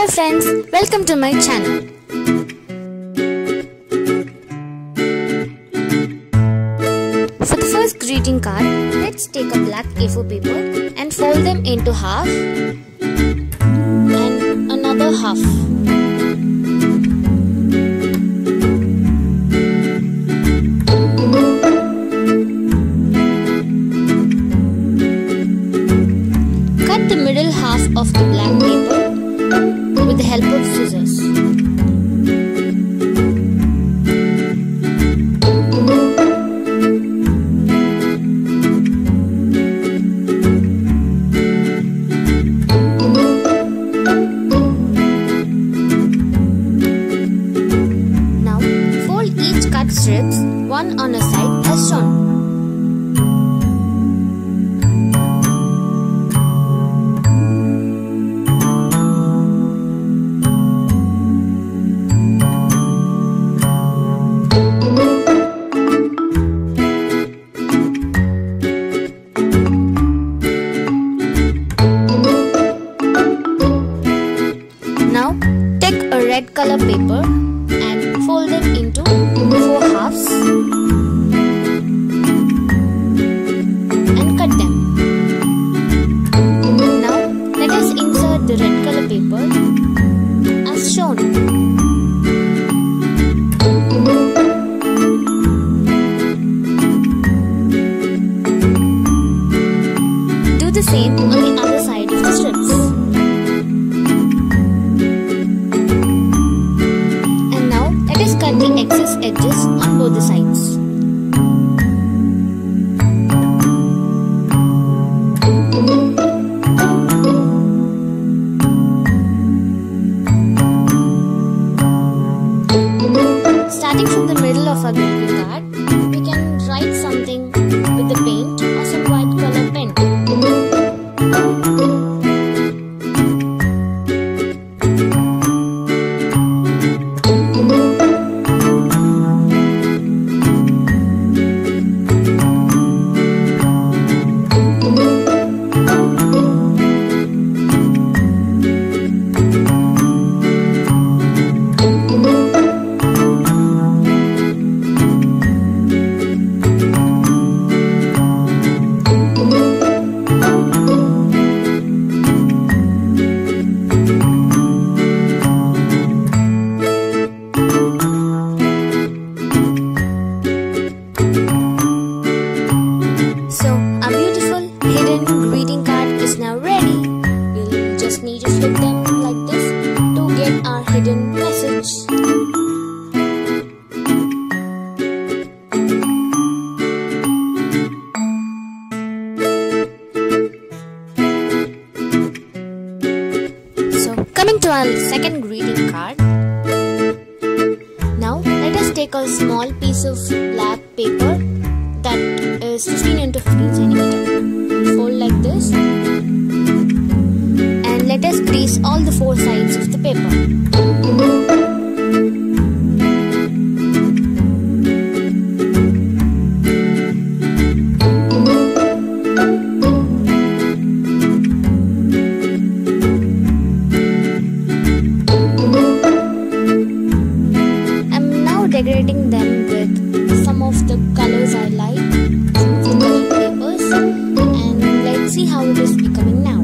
Hello friends, welcome to my channel. For the first greeting card, let's take a black A4 paper and fold them into half and another half. Cut the middle half of the black paper with the help of scissors. Now fold each cut strips one on a side as shown. Now take a red color paper and fold them into 4 halves and cut them. Now let us insert the red color paper as shown. Do the same on the other side of the strips. Cut the excess edges on both the sides. Starting from the middle of our greeting card, we can write something with the paint or some white color pen. So our beautiful hidden greeting card is now ready. We'll just need to flip them like this to get our hidden message. So coming to our second greeting card. Now let us take a small piece of black paper that is 15 into 15 centimeter. Fold like this and let us crease all the 4 sides of the paper. I'm now decorating them with some of the colors I like. And let's see how it is becoming now.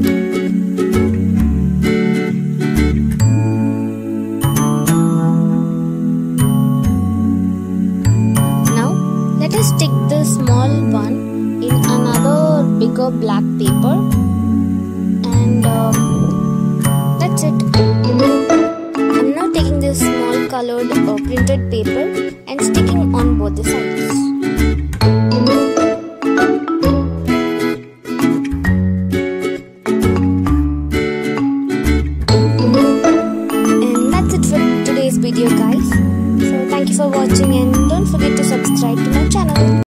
Now let us stick the small one in another bigger black paper and that's it. I'm now taking this small colored printed paper and sticking on both the sides.